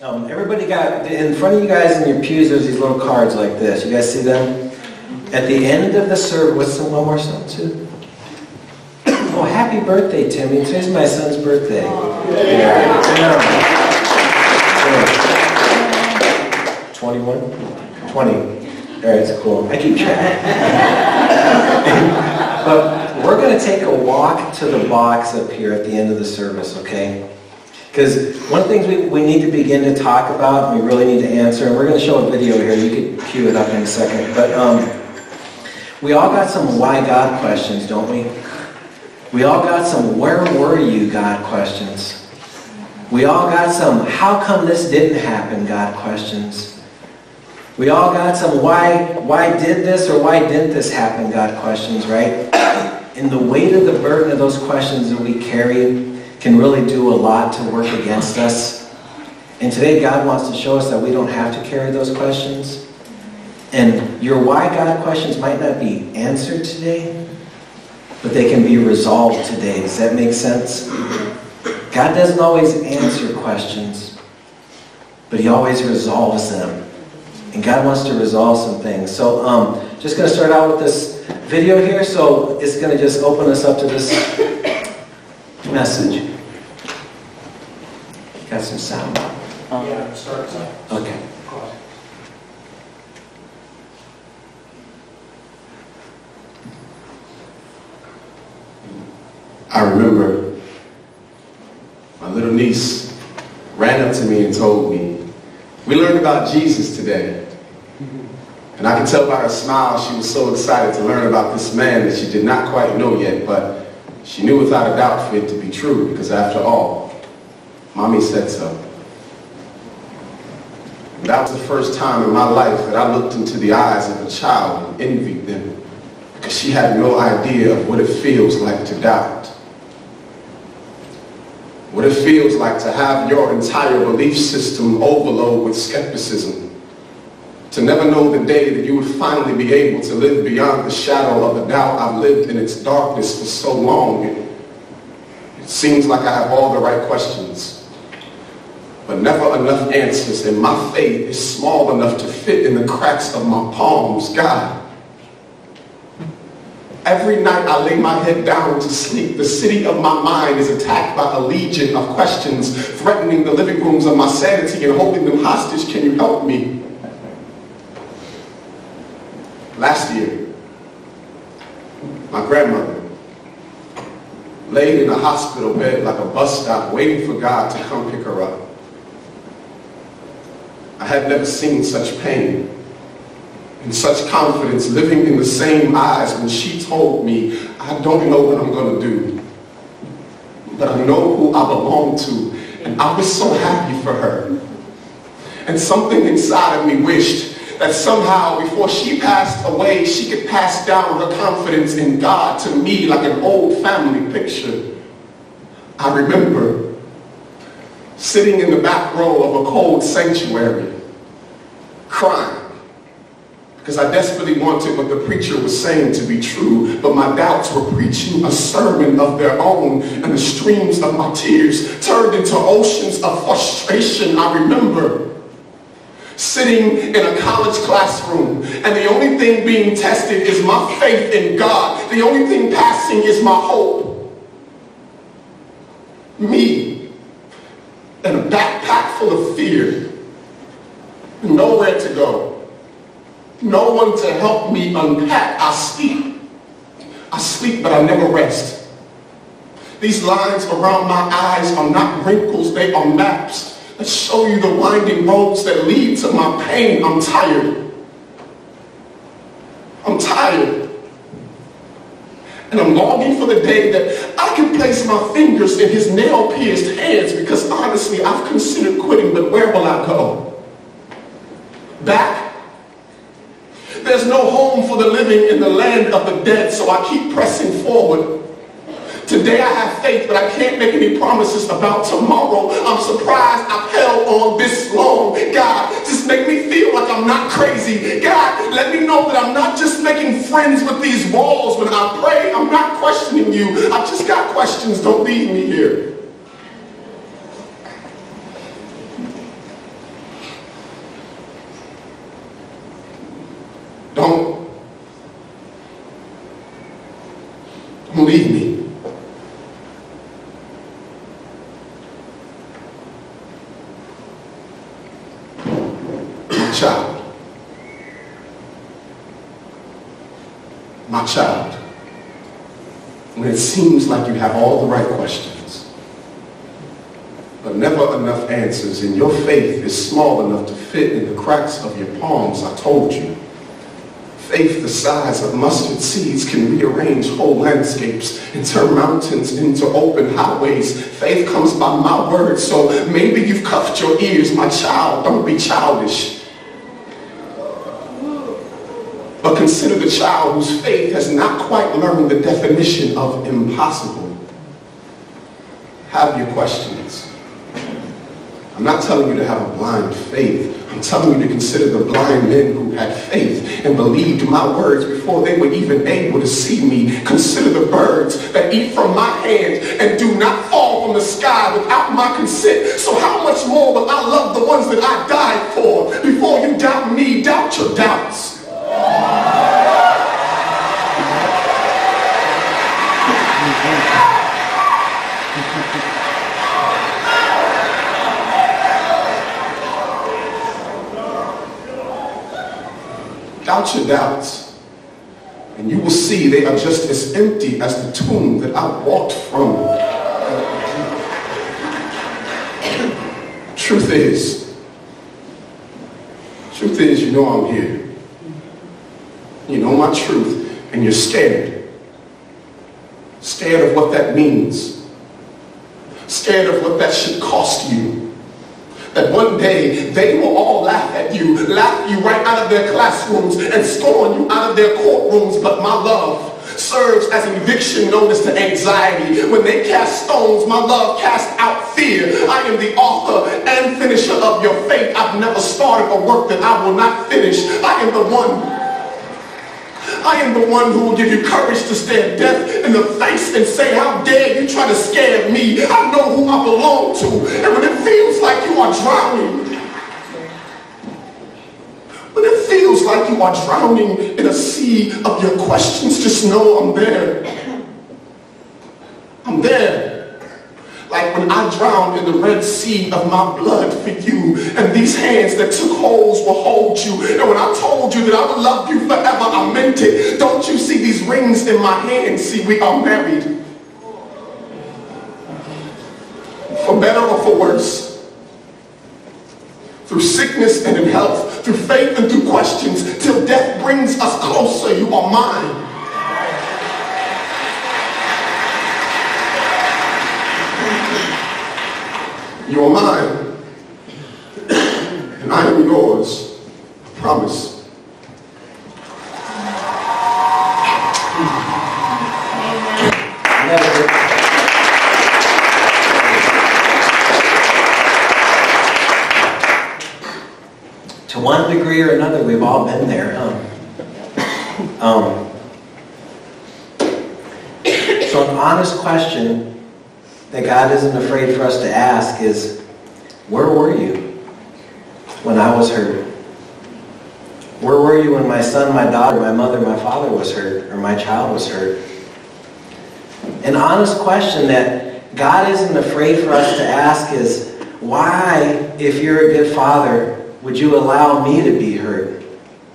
Everybody got, in front of you guys in your pews, there's these little cards like this. You guys see them? At the end of the service, what's the one more song too? Oh, happy birthday, Timmy. Today's my son's birthday. Yeah. 21? 20. All right, it's cool. I keep track. But we're going to take a walk to the box up here at the end of the service, okay? Because one of the things we need to begin to talk about, and we really need to answer, and we're going to show a video here. You could cue it up in a second. But we all got some why God questions, don't we? We all got some where were you God questions. We all got some how come this didn't happen God questions. We all got some why did this or why didn't this happen God questions, right? And the weight of the burden of those questions that we carry can really do a lot to work against us. And today God wants to show us that we don't have to carry those questions. And your why God questions might not be answered today, but they can be resolved today. Does that make sense? God doesn't always answer questions, but He always resolves them. And God wants to resolve some things. So just going to start out with this video here. So it's going to just open us up to this message. Got some sound? Yeah, start sound. Okay. I remember my little niece ran up to me and told me, "We learned about Jesus today." And I could tell by her smile she was so excited to learn about this man that she did not quite know yet, but she knew without a doubt for it to be true, because after all, Mommy said so. And that was the first time in my life that I looked into the eyes of a child and envied them, because she had no idea of what it feels like to doubt. What it feels like to have your entire belief system overload with skepticism. To never know the day that you would finally be able to live beyond the shadow of a doubt. I've lived in its darkness for so long. It seems like I have all the right questions, but never enough answers, and my faith is small enough to fit in the cracks of my palms. God, every night I lay my head down to sleep, the city of my mind is attacked by a legion of questions, threatening the living rooms of my sanity and holding them hostage. Can you help me? Last year, my grandmother laid in a hospital bed like a bus stop, waiting for God to come pick her up. I had never seen such pain and such confidence living in the same eyes when she told me, "I don't know what I'm going to do, but I know who I belong to." And I was so happy for her. And something inside of me wished that somehow before she passed away, she could pass down her confidence in God to me like an old family picture. I remember sitting in the back row of a cold sanctuary, crying, because I desperately wanted what the preacher was saying to be true, but my doubts were preaching a sermon of their own, and the streams of my tears turned into oceans of frustration. I remember sitting in a college classroom, and the only thing being tested is my faith in God. The only thing passing is my hope. Me, in a backpack full of fear, nowhere to go, no one to help me unpack. I sleep, but I never rest. These lines around my eyes are not wrinkles, they are maps that show you the winding roads that lead to my pain. I'm tired. I'm tired. And I'm longing for the day that I can place my fingers in His nail-pierced hands, because honestly, I've considered quitting, but where will I go? Back? There's no home for the living in the land of the dead, so I keep pressing forward. Today I have faith, but I can't make any promises about tomorrow. I'm surprised I've held on this long. God, just make me feel like I'm not crazy. God, let me know that I'm not just making friends with these walls. When I pray, I'm not questioning you. I've just got questions. Don't leave me here. Don't leave me. My child. My child. When it seems like you have all the right questions, but never enough answers, and your faith is small enough to fit in the cracks of your palms, I told you. Faith the size of mustard seeds can rearrange whole landscapes and turn mountains into open highways. Faith comes by my word, so maybe you've cuffed your ears. My child, don't be childish. But consider the child whose faith has not quite learned the definition of impossible. Have your questions. I'm not telling you to have a blind faith. I'm telling you to consider the blind men who had faith and believed my words before they were even able to see me. Consider the birds that eat from my hand and do not fall from the sky without my consent. So how much more will I love the ones that I died for? Before you doubt me, doubt your doubts. Doubt your doubts, and you will see they are just as empty as the tomb that I walked from. Truth is, you know I'm here. You know my truth, and you're scared. Scared of what that means. Scared of what that should cost you. That one day they will all laugh you right out of their classrooms and scorn you out of their courtrooms. But my love serves as an eviction notice to anxiety. When they cast stones, my love casts out fear. I am the author and finisher of your faith. I've never started a work that I will not finish. I am the one who will give you courage to stare death in the face and say, how dare you try to scare me? I know who I belong to. And when it feels like you are drowning, in a sea of your questions, just know I'm there. I'm there. Like when I drowned in the Red Sea of my blood for you, and these hands that took holes will hold you. And when I told you that I would love you forever, I meant it. Don't you see these rings in my hands? See, we are married. For better or for worse. Through sickness and in health, through faith and through questions, till death brings us closer. You are mine. You are mine, and I am yours, I promise. To one degree or another, we've all been there, So an honest question that God isn't afraid for us to ask is, where were you when I was hurt? Where were you when my son, my daughter, my mother, my father was hurt, or my child was hurt? An honest question that God isn't afraid for us to ask is, why, if you're a good father, would you allow me to be hurt?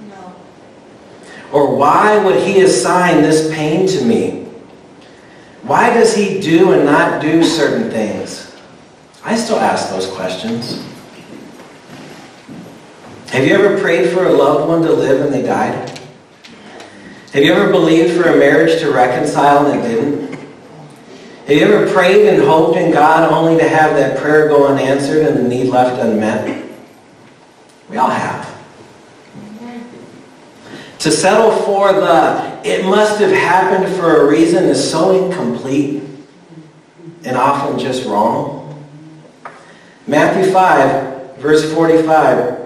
No. Or why would he assign this pain to me? Why does he do and not do certain things? I still ask those questions. Have you ever prayed for a loved one to live and they died? Have you ever believed for a marriage to reconcile and it didn't? Have you ever prayed and hoped in God only to have that prayer go unanswered and the need left unmet? We all have. To settle for the "it must have happened for a reason" is so incomplete and often just wrong. Matthew 5, verse 45,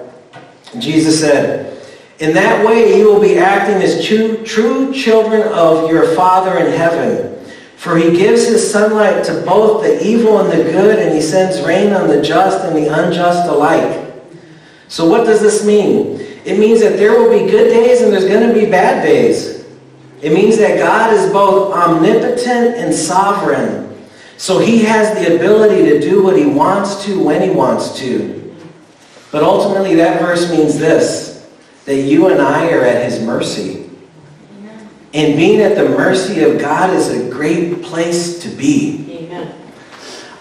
Jesus said, "In that way you will be acting as true children of your Father in heaven. For he gives his sunlight to both the evil and the good, and he sends rain on the just and the unjust alike." So what does this mean? It means that there will be good days and there's going to be bad days. It means that God is both omnipotent and sovereign. So he has the ability to do what he wants to when he wants to. But ultimately that verse means this, that you and I are at his mercy. And being at the mercy of God is a great place to be. Amen.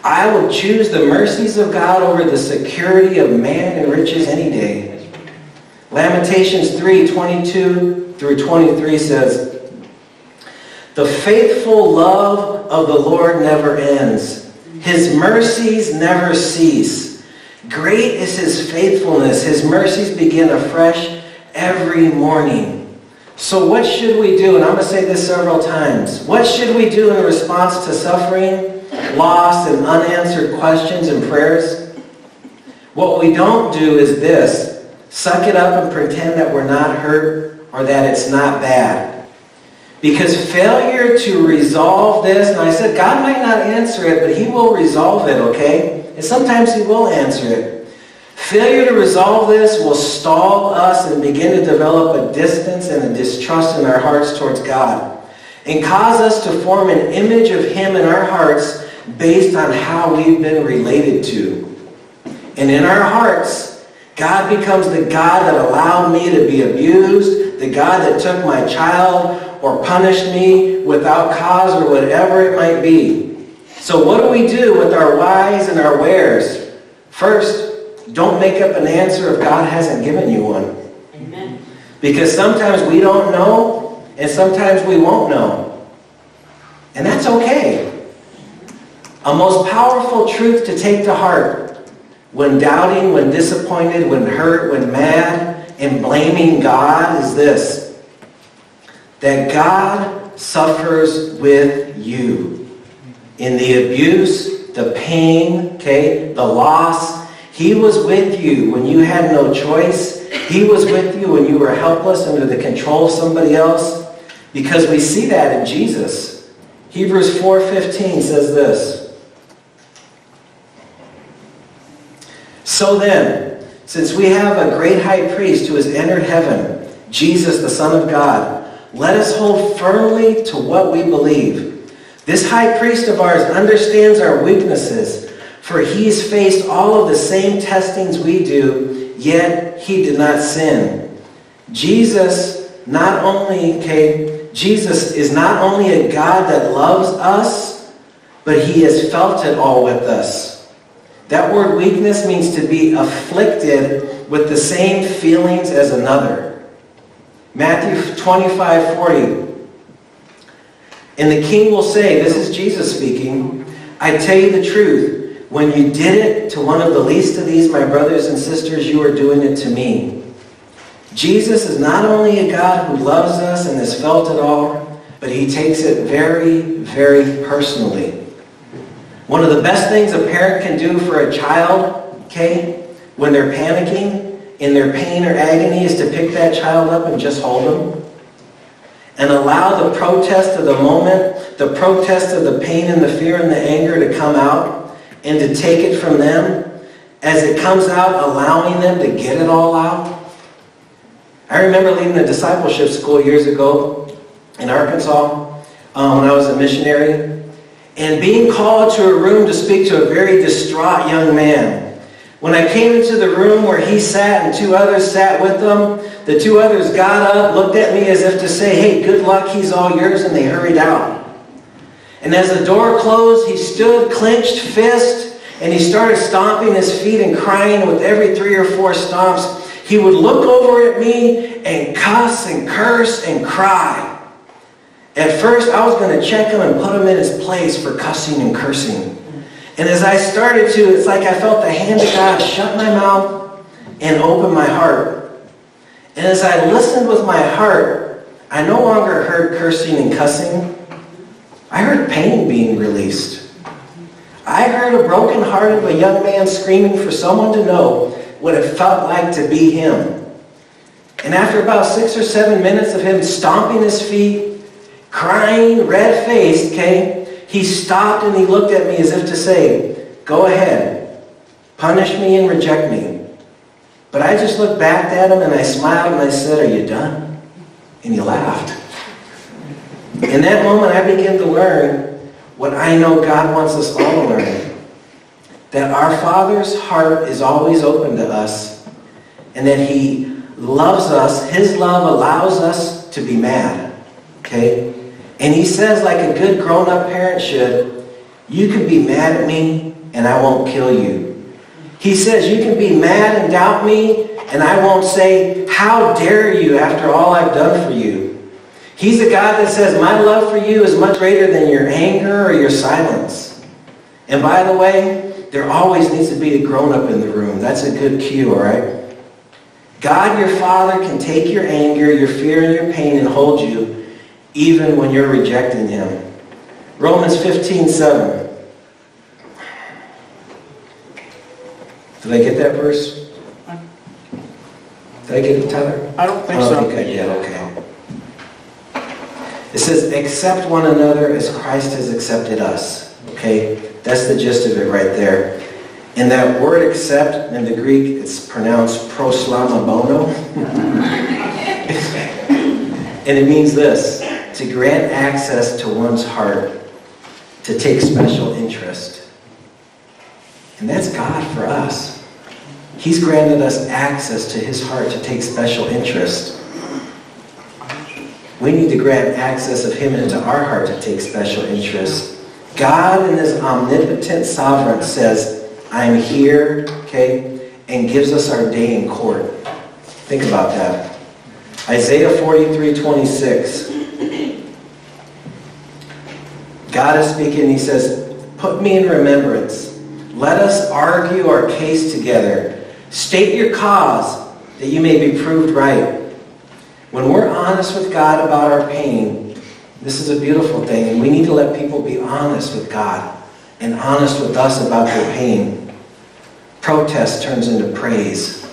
I would choose the mercies of God over the security of man and riches any day. Lamentations 3:22 through 23 says, "The faithful love of the Lord never ends. His mercies never cease. Great is his faithfulness. His mercies begin afresh every morning." So what should we do? And I'm going to say this several times. What should we do in response to suffering, loss, and unanswered questions and prayers? What we don't do is this. Suck it up and pretend that we're not hurt or that it's not bad. Because failure to resolve this, and I said God might not answer it, but he will resolve it, okay? And sometimes he will answer it. Failure to resolve this will stall us and begin to develop a distance and a distrust in our hearts towards God, and cause us to form an image of him in our hearts based on how we've been related to. And in our hearts, God becomes the God that allowed me to be abused, the God that took my child or punished me without cause or whatever it might be. So what do we do with our whys and our wheres? First, don't make up an answer if God hasn't given you one. Amen. Because sometimes we don't know, and sometimes we won't know. And that's okay. A most powerful truth to take to heart when doubting, when disappointed, when hurt, when mad, and blaming God is this: that God suffers with you. In the abuse, the pain, okay, the loss, he was with you when you had no choice. He was with you when you were helpless under the control of somebody else. Because we see that in Jesus. Hebrews 4:15 says this: "So then, since we have a great high priest who has entered heaven, Jesus, the Son of God, let us hold firmly to what we believe. This high priest of ours understands our weaknesses, for he's faced all of the same testings we do, yet he did not sin." Jesus is not only a God that loves us, but he has felt it all with us. That word weakness means to be afflicted with the same feelings as another. Matthew 25:40. "And the king will say," this is Jesus speaking, "I tell you the truth, when you did it to one of the least of these, my brothers and sisters, you are doing it to me." Jesus is not only a God who loves us and has felt it all, but he takes it very, very personally. One of the best things a parent can do for a child, okay, when they're panicking, in their pain or agony, is to pick that child up and just hold them. And allow the protest of the moment, the protest of the pain and the fear and the anger to come out, and to take it from them. As it comes out, allowing them to get it all out. I remember leading a discipleship school years ago in Arkansas when I was a missionary, and being called to a room to speak to a very distraught young man. When I came into the room where he sat and two others sat with him, the two others got up, looked at me as if to say, "Hey, good luck, he's all yours," and they hurried out. And as the door closed, he stood, clenched fist, and he started stomping his feet and crying. With every 3 or 4 stomps, he would look over at me and cuss and curse and cry. At first, I was going to check him and put him in his place for cussing and cursing. And as I started to, it's like I felt the hand of God shut my mouth and open my heart. And as I listened with my heart, I no longer heard cursing and cussing. I heard pain being released. I heard a broken heart of a young man screaming for someone to know what it felt like to be him. And after about 6 or 7 minutes of him stomping his feet, crying, red-faced, okay, he stopped and he looked at me as if to say, "Go ahead, punish me and reject me." But I just looked back at him and I smiled and I said, "Are you done?" And he laughed. In that moment, I begin to learn what I know God wants us all to learn. That our Father's heart is always open to us, and that He loves us. His love allows us to be mad. Okay? And He says, like a good grown-up parent should, you can be mad at me, and I won't kill you. He says, you can be mad and doubt me, and I won't say, how dare you after all I've done for you. He's a God that says, my love for you is much greater than your anger or your silence. And by the way, there always needs to be a grown-up in the room. That's a good cue, all right? God, your Father, can take your anger, your fear, and your pain and hold you even when you're rejecting Him. Romans 15:7. Did I get that verse? Did I get it, Tyler? I don't think so. Okay, yeah, okay. It says, accept one another as Christ has accepted us. Okay? That's the gist of it right there. And that word accept, in the Greek, it's pronounced proslamabono. And it means this, to grant access to one's heart, to take special interest. And that's God for us. He's granted us access to His heart to take special interest. We need to grant access of Him into our heart to take special interest. God in His omnipotent sovereignty says, I'm here, okay, and gives us our day in court. Think about that. Isaiah 43:26. God is speaking, He says, put me in remembrance. Let us argue our case together. State your cause, that you may be proved right. When we're honest with God about our pain, this is a beautiful thing, and we need to let people be honest with God and honest with us about their pain. Protest turns into praise.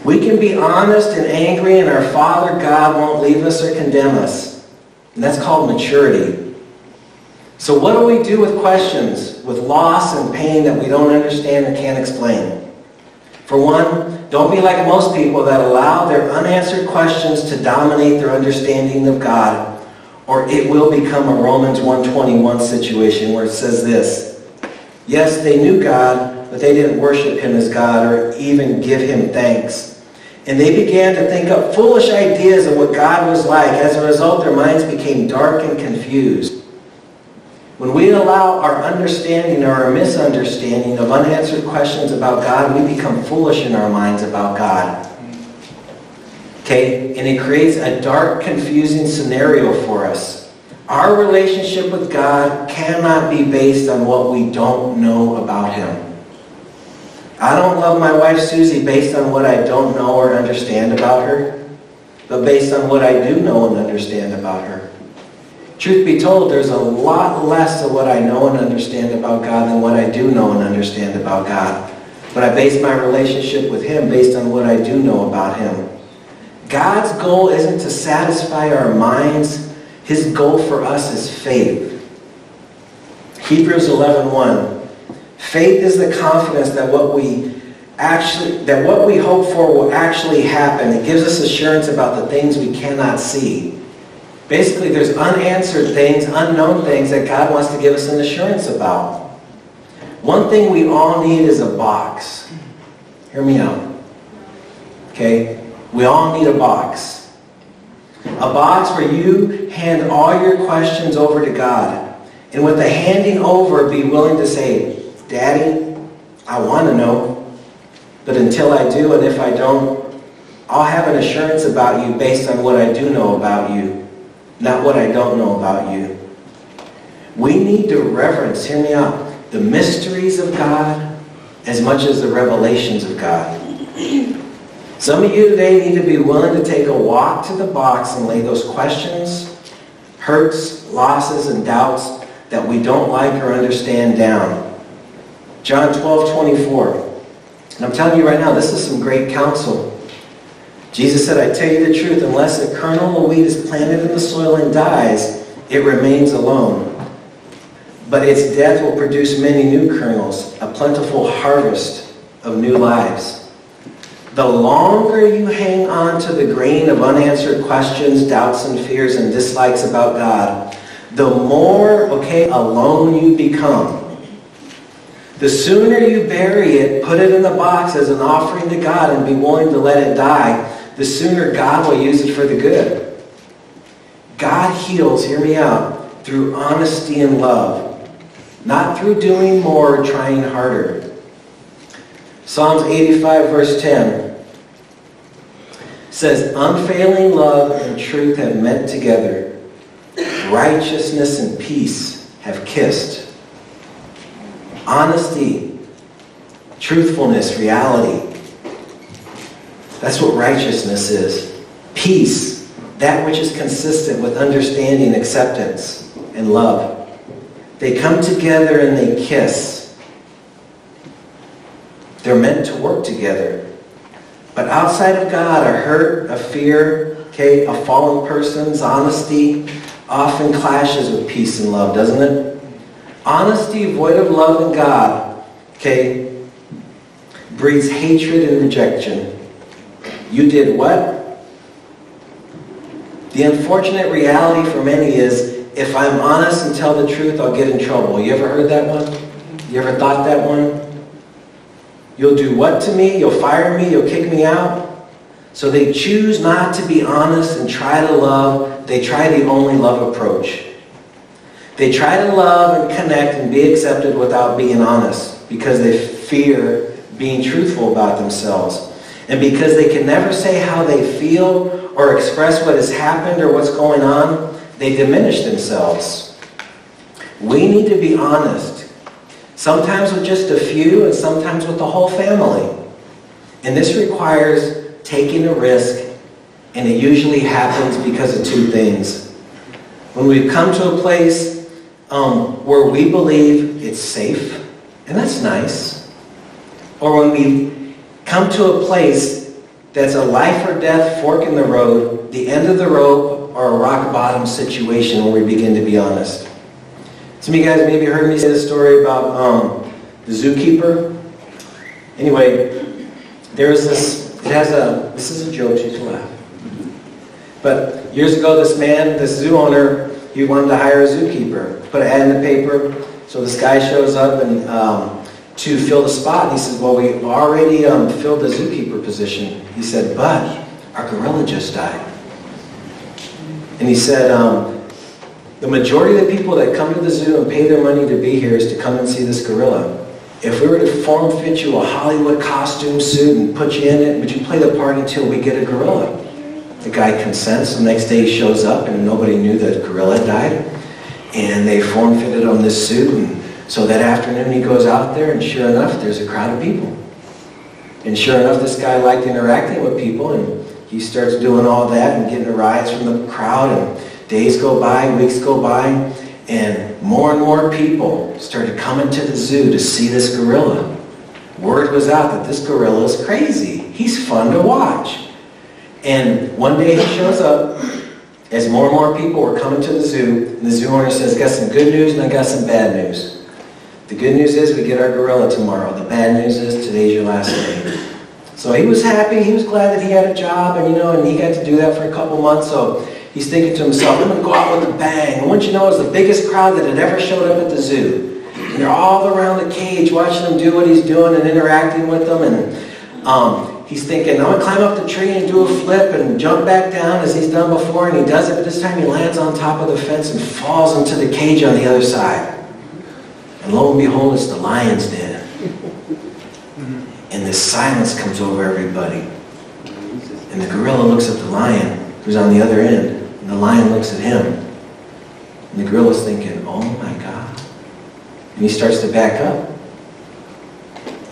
We can be honest and angry, and our Father God won't leave us or condemn us. And that's called maturity. So what do we do with questions, with loss and pain that we don't understand and can't explain? For one, don't be like most people that allow their unanswered questions to dominate their understanding of God, or it will become a Romans 1:21 situation where it says this. Yes, they knew God, but they didn't worship Him as God or even give Him thanks. And they began to think up foolish ideas of what God was like. As a result, their minds became dark and confused. When we allow our understanding or our misunderstanding of unanswered questions about God, we become foolish in our minds about God. Okay? And it creates a dark, confusing scenario for us. Our relationship with God cannot be based on what we don't know about Him. I don't love my wife Susie based on what I don't know or understand about her, but based on what I do know and understand about her. Truth be told, there's a lot less of what I know and understand about God than what I do know and understand about God. But I base my relationship with Him based on what I do know about Him. God's goal isn't to satisfy our minds. His goal for us is faith. Hebrews 11:1. Faith is the confidence that what we hope for will actually happen. It gives us assurance about the things we cannot see. Basically, there's unanswered things, unknown things that God wants to give us an assurance about. One thing we all need is a box. Hear me out. Okay? We all need a box. A box where you hand all your questions over to God. And with the handing over, be willing to say, Daddy, I want to know. But until I do, and if I don't, I'll have an assurance about you based on what I do know about you. Not what I don't know about you. We need to reverence, hear me out, the mysteries of God as much as the revelations of God. Some of you today need to be willing to take a walk to the box and lay those questions, hurts, losses, and doubts that we don't like or understand down. John 12:24. And I'm telling you right now, this is some great counsel. Jesus said, I tell you the truth, unless a kernel of wheat is planted in the soil and dies, it remains alone. But its death will produce many new kernels, a plentiful harvest of new lives. The longer you hang on to the grain of unanswered questions, doubts and fears and dislikes about God, the more, alone you become. The sooner you bury it, put it in the box as an offering to God and be willing to let it die, the sooner God will use it for the good. God heals, hear me out, through honesty and love, not through doing more or trying harder. Psalms 85 verse 10 says, unfailing love and truth have met together. Righteousness and peace have kissed. Honesty, truthfulness, reality. That's what righteousness is. Peace, that which is consistent with understanding, acceptance, and love. They come together and they kiss. They're meant to work together. But outside of God, a hurt, a fear, a fallen person's honesty often clashes with peace and love, doesn't it? Honesty void of love in God, breeds hatred and rejection. You did what? The unfortunate reality for many is, if I'm honest and tell the truth, I'll get in trouble. You ever heard that one? You ever thought that one? You'll do what to me? You'll fire me? You'll kick me out? So they choose not to be honest and try to love. They try the only love approach. They try to love and connect and be accepted without being honest because they fear being truthful about themselves. And because they can never say how they feel or express what has happened or what's going on, they diminish themselves. We need to be honest. Sometimes with just a few and sometimes with the whole family. And this requires taking a risk, and it usually happens because of two things. When we've come to a place where we believe it's safe, and that's nice, or when we come to a place that's a life or death fork in the road, the end of the rope, or a rock bottom situation where we begin to be honest. Some of you guys maybe heard me say the story about the zookeeper. Anyway, there's this, this is a joke, you can laugh. But years ago, this zoo owner, he wanted to hire a zookeeper. Put an ad in the paper, so this guy shows up and to fill the spot. And he says, well, we already filled the zookeeper position. He said, but our gorilla just died. And he said, the majority of the people that come to the zoo and pay their money to be here is to come and see this gorilla. If we were to form fit you a Hollywood costume suit and put you in it, would you play the part until we get a gorilla? The guy consents. The next day he shows up and nobody knew that gorilla died. And they form fitted on this suit. And so that afternoon he goes out there and sure enough, there's a crowd of people. And sure enough, this guy liked interacting with people and he starts doing all that and getting a rise from the crowd. And days go by, weeks go by, and more people started coming to the zoo to see this gorilla. Word was out that this gorilla is crazy. He's fun to watch. And one day he shows up as more and more people were coming to the zoo, and the zoo owner says, got some good news and I got some bad news. The good news is we get our gorilla tomorrow. The bad news is today's your last day. So he was happy, he was glad that he had a job, and he got to do that for a couple months. So he's thinking to himself, I'm going to go out with a bang. And what you know is the biggest crowd that had ever showed up at the zoo. And they're all around the cage watching him do what he's doing and interacting with them. And he's thinking, I'm going to climb up the tree and do a flip and jump back down as he's done before. And he does it, but this time he lands on top of the fence and falls into the cage on the other side. And lo and behold, it's the lion's den. And this silence comes over everybody. And the gorilla looks at the lion, who's on the other end. And the lion looks at him. And the gorilla's thinking, oh my God. And he starts to back up.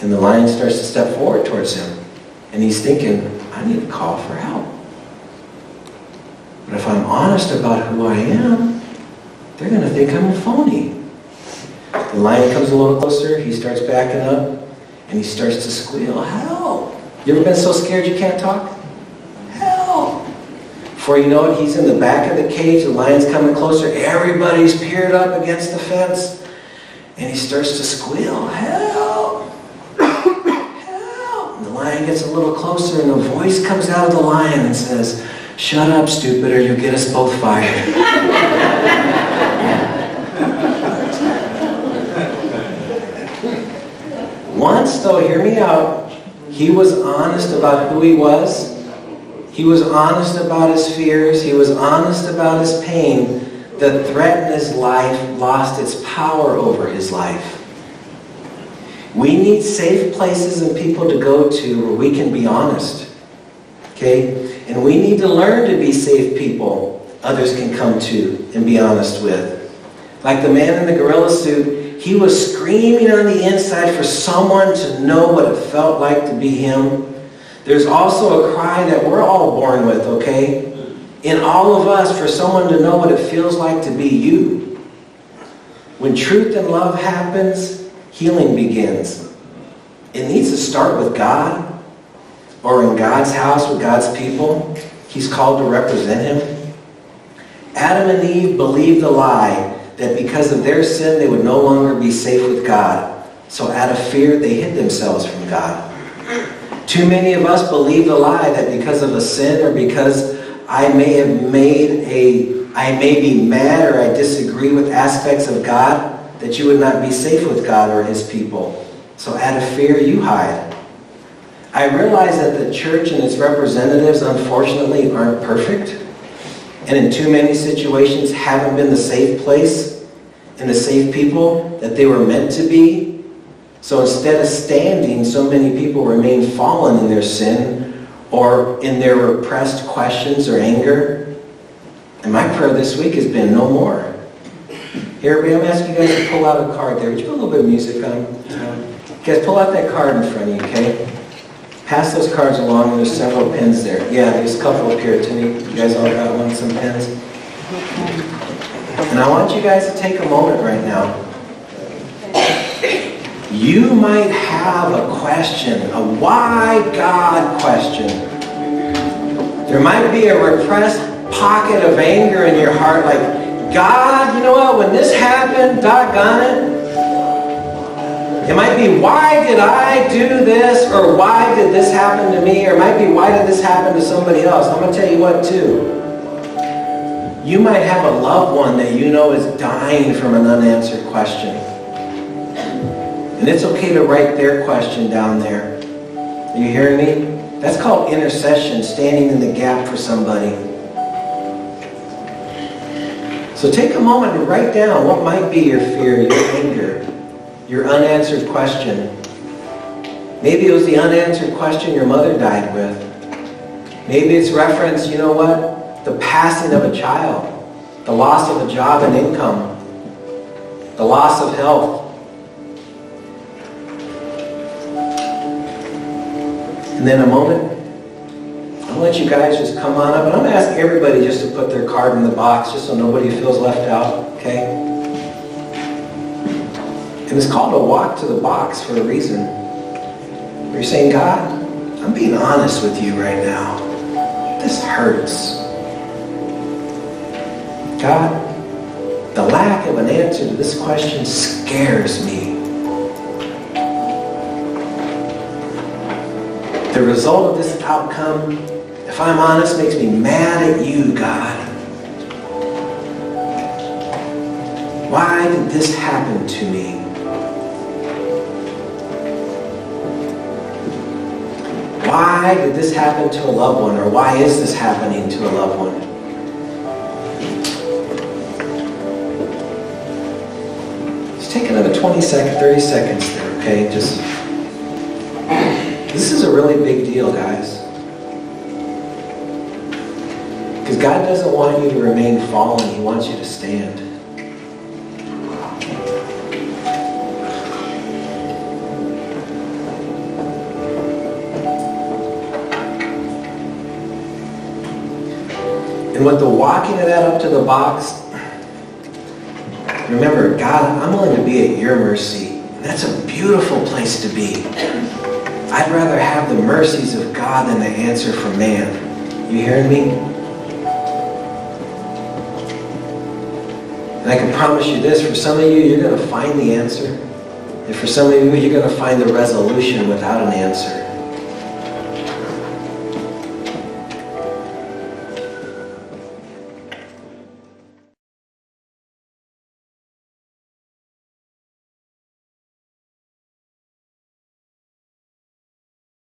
And the lion starts to step forward towards him. And he's thinking, I need to call for help. But if I'm honest about who I am, they're going to think I'm a phony. The lion comes a little closer. He starts backing up. And he starts to squeal, help. You ever been so scared you can't talk? Help. Before you know it, he's in the back of the cage. The lion's coming closer. Everybody's peered up against the fence. And he starts to squeal, help. Help. And the lion gets a little closer, and a voice comes out of the lion and says, "Shut up, stupid, or you'll get us both fired." Once, though, hear me out, he was honest about who he was. He was honest about his fears. He was honest about his pain. The threat in his life lost its power over his life. We need safe places and people to go to where we can be honest. Okay? And we need to learn to be safe people others can come to and be honest with. Like the man in the gorilla suit, he was screaming on the inside for someone to know what it felt like to be him. There's also a cry that we're all born with, okay? In all of us, for someone to know what it feels like to be you. When truth and love happens, healing begins. It needs to start with God, or in God's house with God's people. He's called to represent Him. Adam and Eve believed the lie that because of their sin they would no longer be safe with God. So out of fear they hid themselves from God. Too many of us believe the lie that because of a sin or because I may be mad or I disagree with aspects of God, that you would not be safe with God or His people. So out of fear you hide. I realize that the church and its representatives unfortunately aren't perfect, and in too many situations haven't been the safe place and the safe people that they were meant to be. So instead of standing, so many people remain fallen in their sin or in their repressed questions or anger. And my prayer this week has been no more. Here, I'm going to ask you guys to pull out a card there. Would you put a little bit of music on? Guys, pull out that card in front of you, okay? Pass those cards along. There's several pens there. Yeah, there's a couple up here, Timmy. You guys all got one, some pens? And I want you guys to take a moment right now. You might have a question, a why God question. There might be a repressed pocket of anger in your heart, like, God, you know what, when this happened, doggone it. It might be, why did I do this? Or why did this happen to me? Or it might be, why did this happen to somebody else? I'm going to tell you what, too. You might have a loved one that you know is dying from an unanswered question. And it's okay to write their question down there. Are you hearing me? That's called intercession, standing in the gap for somebody. So take a moment to write down what might be your fear, your anger, your unanswered question. Maybe it was the unanswered question your mother died with. Maybe it's reference, you know what? The passing of a child, the loss of a job and income, the loss of health. And then a moment, I'll let you guys just come on up. And I'm going to ask everybody just to put their card in the box just so nobody feels left out, okay? And it's called a walk to the box for a reason. You're saying, God, I'm being honest with you right now. This hurts. God, the lack of an answer to this question scares me. The result of this outcome, if I'm honest, makes me mad at you, God. Why did this happen to me? Why did this happen to a loved one? Or why is this happening to a loved one? Just take another 20 seconds, 30 seconds there, okay? This is a really big deal, guys. Because God doesn't want you to remain fallen. He wants you to stand. And with the walking of that up to the box, remember, God, I'm willing to be at your mercy. And that's a beautiful place to be. I'd rather have the mercies of God than the answer from man. You hearing me? And I can promise you this, for some of you, you're going to find the answer. And for some of you, you're going to find the resolution without an answer.